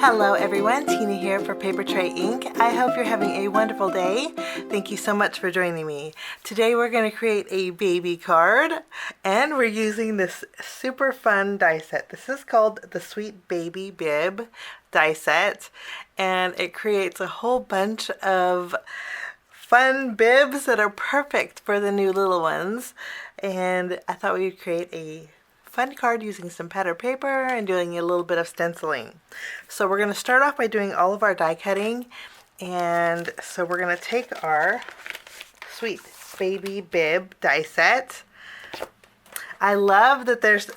Hello everyone, Tina here for Papertrey Ink. I hope you're having a wonderful day. Thank you so much for joining me. Today we're going to create a baby card and we're using this super fun die set. This is called the Sweet Baby Bib Die Set, and it creates a whole bunch of fun bibs that are perfect for the new little ones. And I thought we'd create a fun card using some pattern paper and doing a little bit of stenciling. So we're going to start off by doing all of our die cutting, and so we're going to take our Sweet Baby Bib die set. I love that there's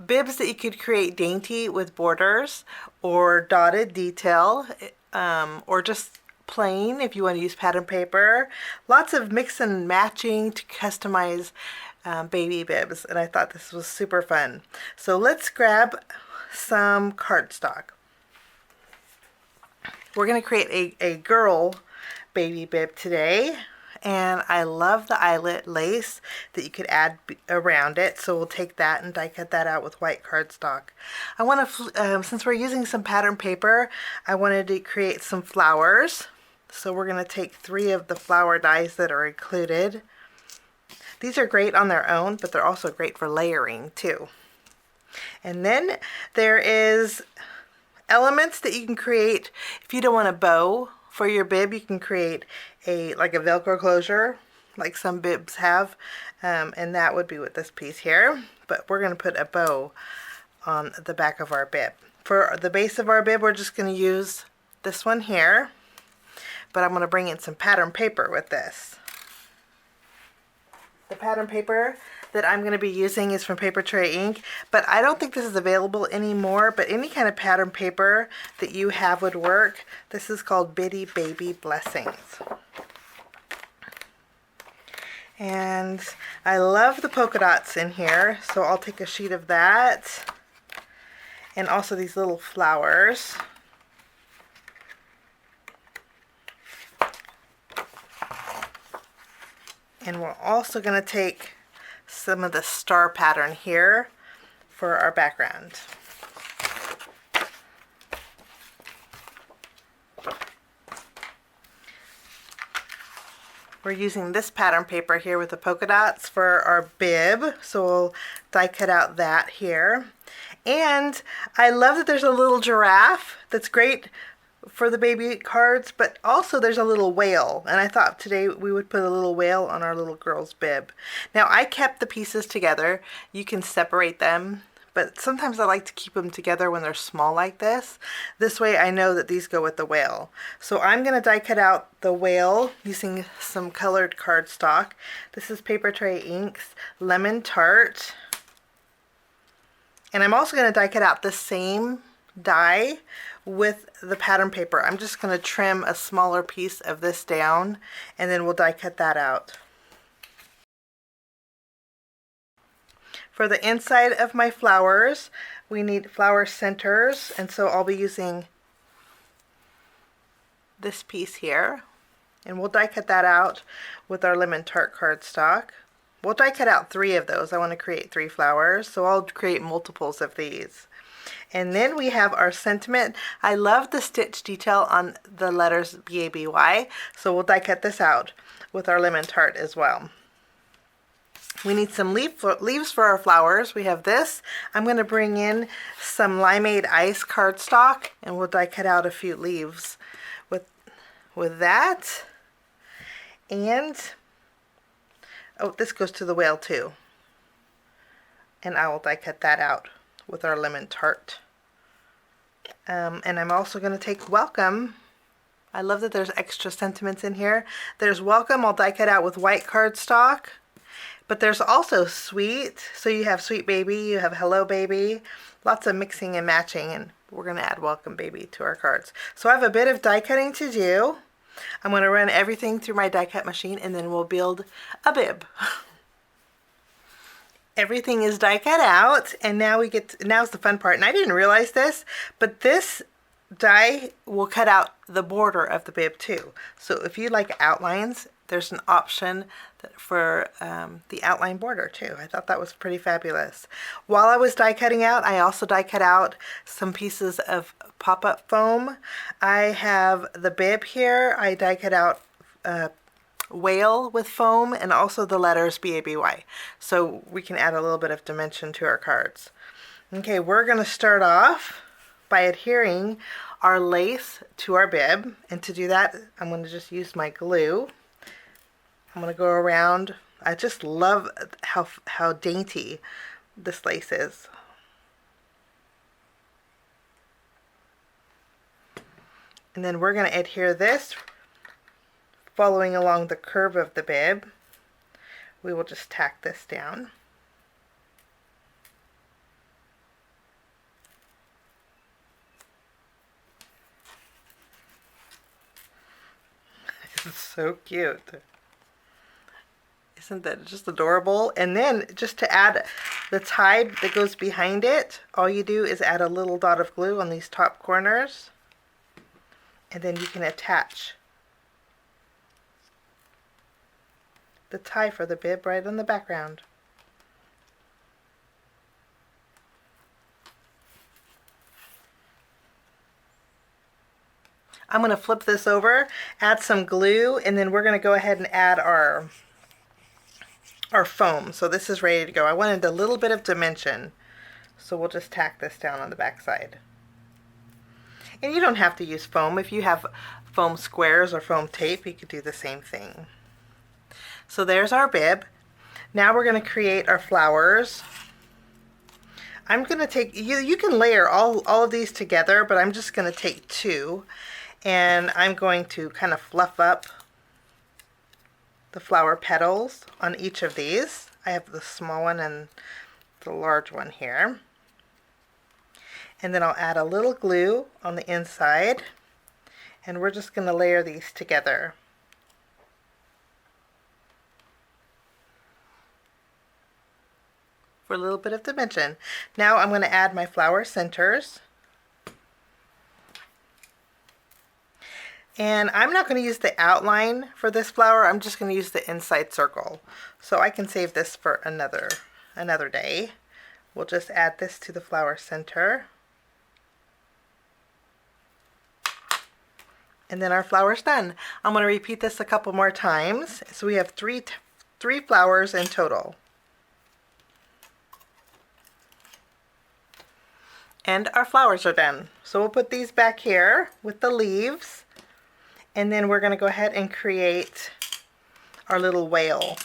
bibs that you could create dainty with borders or dotted detail, or just plain if you want to use pattern paper. Lots of mix and matching to customize baby bibs, and I thought this was super fun. So let's grab some cardstock. We're going to create a girl baby bib today, and I love the eyelet lace that you could add around it, so we'll take that and die cut that out with white cardstock. I want to, since we're using some pattern paper, I wanted to create some flowers, so we're going to take 3 of the flower dies that are included. These are great on their own, but they're also great for layering too. And then there is elements that you can create. If you don't want a bow for your bib, you can create like a Velcro closure, like some bibs have, and that would be with this piece here. But we're going to put a bow on the back of our bib. For the base of our bib, we're just going to use this one here, but I'm going to bring in some pattern paper with this. The pattern paper that I'm going to be using is from Papertrey Ink, but I don't think this is available anymore, but any kind of pattern paper that you have would work. This is called Bitty Baby Blessings. And I love the polka dots in here, so I'll take a sheet of that. And also these little flowers. And we're also going to take some of the star pattern here for our background. We're using this pattern paper here with the polka dots for our bib, so we'll die cut out that here. And I love that there's a little giraffe that's great for the baby cards, but also there's a little whale, and I thought today we would put a little whale on our little girl's bib. Now I kept the pieces together. You can separate them, but sometimes I like to keep them together when they're small like this. This way I know that these go with the whale. So I'm going to die cut out the whale using some colored cardstock. This is Papertrey Ink's Lemon Tart. And I'm also going to die cut out the same die with the pattern paper. I'm just going to trim a smaller piece of this down, and then we'll die cut that out. For the inside of my flowers, we need flower centers, and so I'll be using this piece here, and we'll die cut that out with our Lemon Tart cardstock. We'll die cut out 3 of those. I want to create 3 flowers, so I'll create multiples of these. And then we have our sentiment. I love the stitch detail on the letters B-A-B-Y, so we'll die cut this out with our Lemon Tart as well. We need some leaves for our flowers. We have this. I'm going to bring in some Limeade ice cardstock, and we'll die cut out a few leaves with that. And oh, this goes to the whale too. And I will die cut that out with our Lemon Tart. And I'm also going to take Welcome. I love that there's extra sentiments in here. There's Welcome, I'll die cut out with white cardstock. But there's also Sweet. So you have Sweet Baby, you have Hello Baby. Lots of mixing and matching, and we're going to add Welcome Baby to our cards. So I have a bit of die cutting to do. I'm going to run everything through my die cut machine, and then we'll build a bib. Everything is die cut out, and now now's the fun part. And I didn't realize this, but this die will cut out the border of the bib too. So if you like outlines, there's an option for the outline border too. I thought that was pretty fabulous. While I was die cutting out, I also die cut out some pieces of pop-up foam. I have the bib here. I die cut out whale with foam and also the letters BABY, so we can add a little bit of dimension to our cards. Okay, we're going to start off by adhering our lace to our bib, and to do that I'm going to just use my glue. I'm going to go around. I just love how dainty this lace is. And then we're going to adhere this following along the curve of the bib. We will just tack this down. It's so cute. Isn't that just adorable? And then just to add the tie that goes behind it, all you do is add a little dot of glue on these top corners, and then you can attach the tie for the bib right on the background. I'm going to flip this over, add some glue, and then we're going to go ahead and add our foam. So this is ready to go. I wanted a little bit of dimension, so we'll just tack this down on the back side. And you don't have to use foam. If you have foam squares or foam tape, you could do the same thing. So there's our bib. Now we're going to create our flowers. I'm going to take, you can layer all of these together, but I'm just going to take two, and I'm going to kind of fluff up the flower petals on each of these. I have the small one and the large one here. And then I'll add a little glue on the inside, and we're just going to layer these together. For a little bit of dimension. Now I'm going to add my flower centers. And I'm not going to use the outline for this flower. I'm just going to use the inside circle. So I can save this for another day. We'll just add this to the flower center. And then our flower's done. I'm going to repeat this a couple more times. So we have three flowers in total. And our flowers are done. So we'll put these back here with the leaves. And then we're going to go ahead and create our little whale.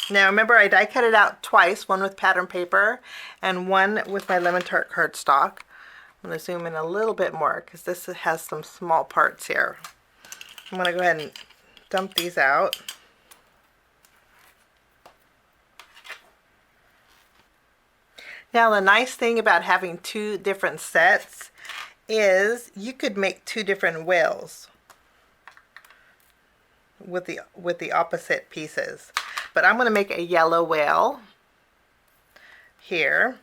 Now remember, I die cut it out twice, one with pattern paper and one with my Lemon Tart cardstock. I'm going to zoom in a little bit more because this has some small parts here. I'm going to go ahead and dump these out. Now the nice thing about having two different sets is you could make two different whales with the opposite pieces. But I'm going to make a yellow whale here,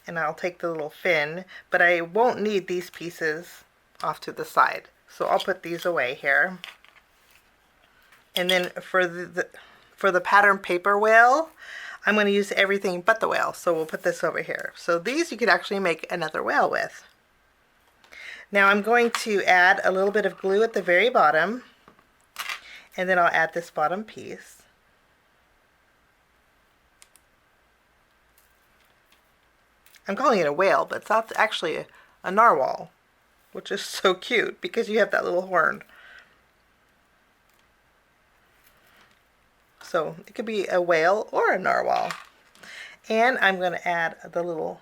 and I'll take the little fin, but I won't need these pieces off to the side. So I'll put these away here. And then for the pattern paper whale, I'm going to use everything but the whale. So we'll put this over here. So these you could actually make another whale with. Now I'm going to add a little bit of glue at the very bottom, and then I'll add this bottom piece. I'm calling it a whale, but it's actually a narwhal, which is so cute because you have that little horn. So it could be a whale or a narwhal. And I'm going to add we'll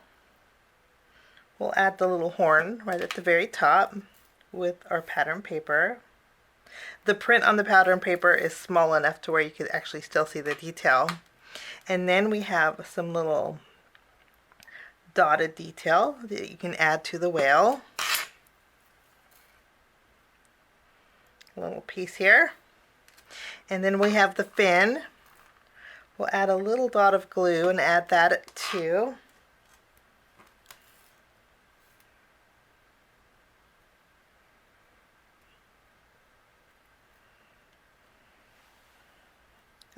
add the little horn right at the very top with our pattern paper. The print on the pattern paper is small enough to where you could actually still see the detail. And then we have some little dotted detail that you can add to the whale. A little piece here. And then we have the fin. We'll add a little dot of glue and add that too.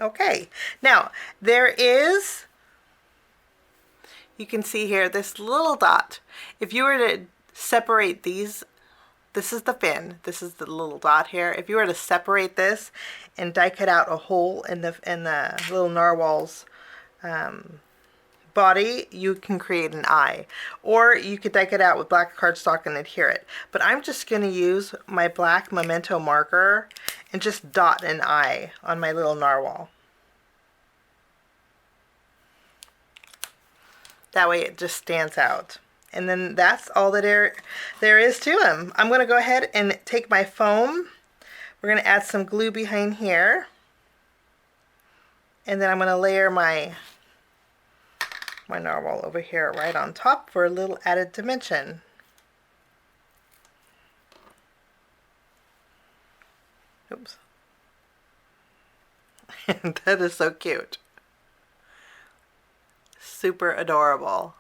Okay, now there is, you can see here this little dot. If you were to separate these, this is the fin, this is the little dot here. If you were to separate this and die cut out a hole in the little narwhal's body, you can create an eye. Or you could die cut out with black cardstock and adhere it. But I'm just going to use my black memento marker and just dot an eye on my little narwhal. That way it just stands out. And then that's all that there is to him. I'm going to go ahead and take my foam. We're going to add some glue behind here. And then I'm going to layer my narwhal over here right on top for a little added dimension. Oops. That is so cute. Super adorable.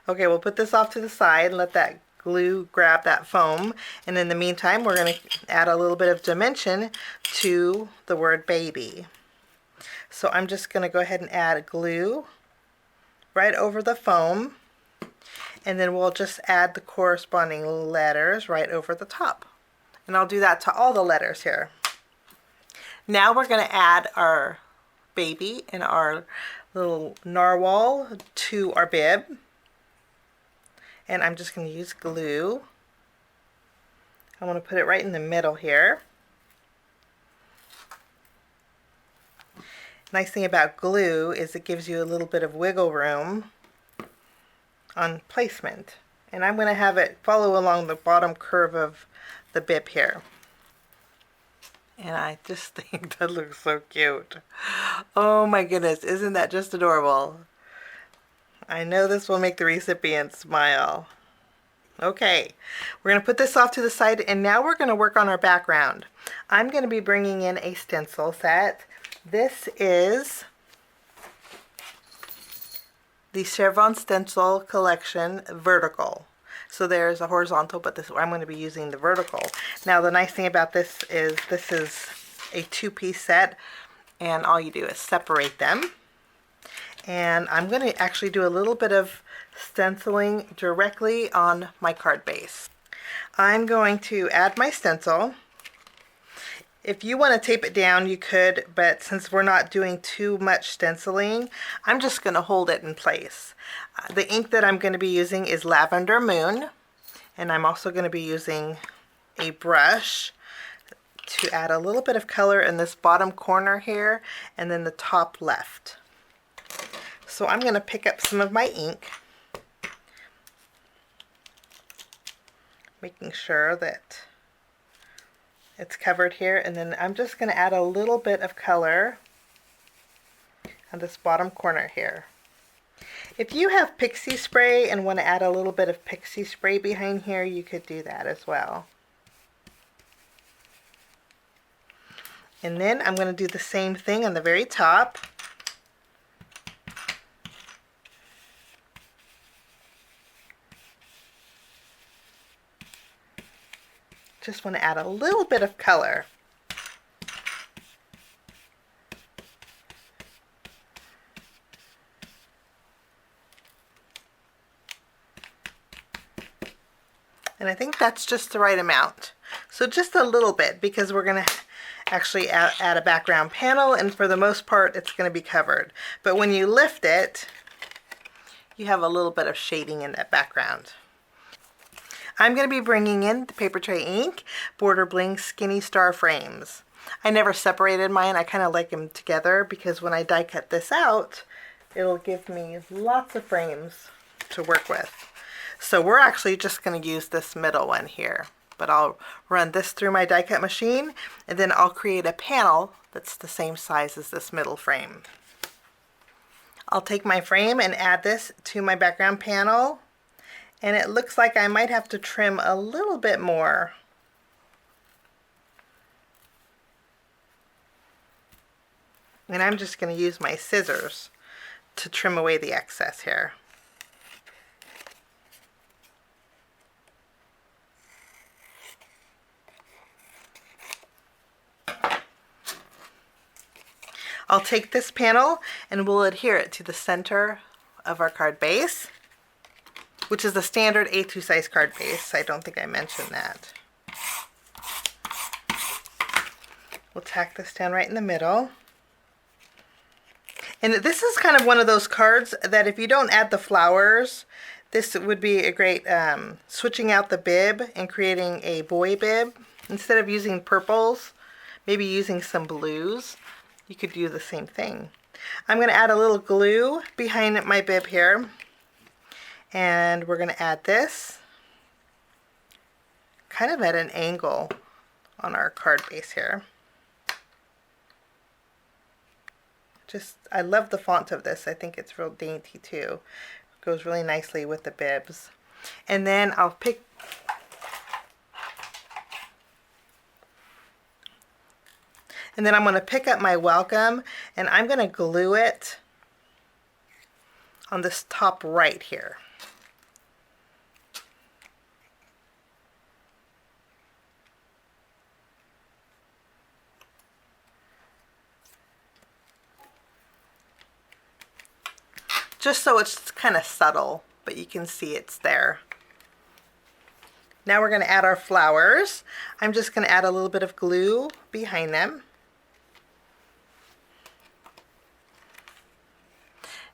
Okay, we'll put this off to the side and let that glue grab that foam. And in the meantime, we're going to add a little bit of dimension to the word baby. So I'm just going to go ahead and add glue right over the foam. And then we'll just add the corresponding letters right over the top. And I'll do that to all the letters here. Now we're going to add our baby and our little narwhal to our bib. And I'm just going to use glue. I want to put it right in the middle here. Nice thing about glue is it gives you a little bit of wiggle room on placement. And I'm going to have it follow along the bottom curve of the bib here. And I just think that looks so cute. Oh my goodness, isn't that just adorable? I know this will make the recipient smile. Okay, we're going to put this off to the side, and now we're going to work on our background. I'm going to be bringing in a stencil set. This is the Chevron Stencil Collection Vertical. So there's a horizontal, but I'm going to be using the vertical. Now the nice thing about this is a two-piece set, and all you do is separate them. And I'm going to actually do a little bit of stenciling directly on my card base. I'm going to add my stencil. If you want to tape it down, you could, but since we're not doing too much stenciling, I'm just going to hold it in place. The ink that I'm going to be using is Lavender Moon, and I'm also going to be using a brush to add a little bit of color in this bottom corner here, and then the top left. So I'm going to pick up some of my ink, making sure that it's covered here, and then I'm just going to add a little bit of color on this bottom corner here. If you have pixie spray and want to add a little bit of pixie spray behind here, you could do that as well. And then I'm going to do the same thing on the very top. Just want to add a little bit of color. And I think that's just the right amount. So just a little bit, because we're going to actually add a background panel, and for the most part it's going to be covered. But when you lift it, you have a little bit of shading in that background. I'm going to be bringing in the Papertrey Ink Border Bling Skinny Star Frames. I never separated mine. I kind of like them together because when I die cut this out, it'll give me lots of frames to work with. So we're actually just going to use this middle one here. But I'll run this through my die cut machine, and then I'll create a panel that's the same size as this middle frame. I'll take my frame and add this to my background panel. And it looks like I might have to trim a little bit more. And I'm just going to use my scissors to trim away the excess here. I'll take this panel and we'll adhere it to the center of our card base, which is the standard A2 size card base. I don't think I mentioned that. We'll tack this down right in the middle. And this is kind of one of those cards that if you don't add the flowers, this would be a great switching out the bib and creating a boy bib. Instead of using purples, maybe using some blues, you could do the same thing. I'm going to add a little glue behind my bib here. And we're going to add this kind of at an angle on our card base here. I love the font of this. I think it's real dainty too. It goes really nicely with the bibs. And then I'll pick and then I'm going to pick up my welcome and I'm going to glue it on this top right here. Just so it's kind of subtle, but you can see it's there. Now we're going to add our flowers. I'm just going to add a little bit of glue behind them.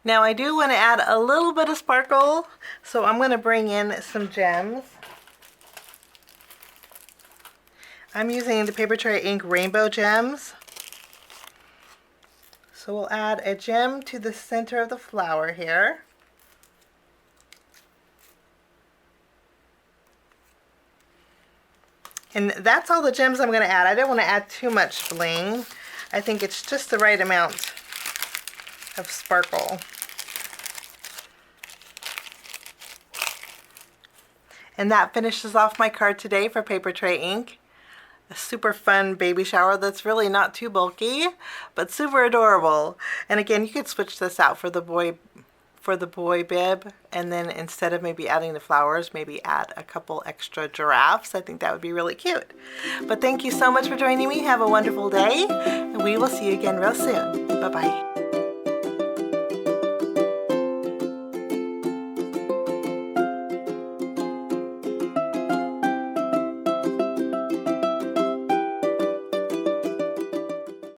Now I do want to add a little bit of sparkle, so I'm going to bring in some gems. I'm using the Papertrey Ink Rainbow Gems. So we'll add a gem to the center of the flower here. And that's all the gems I'm going to add. I don't want to add too much bling. I think it's just the right amount of sparkle. And that finishes off my card today for Papertrey Ink. A super fun baby shower that's really not too bulky, but super adorable. And again, you could switch this out for the boy bib, and then instead of maybe adding the flowers, maybe add a couple extra giraffes. I think that would be really cute. But thank you so much for joining me. Have a wonderful day, and we will see you again real soon. Bye-bye.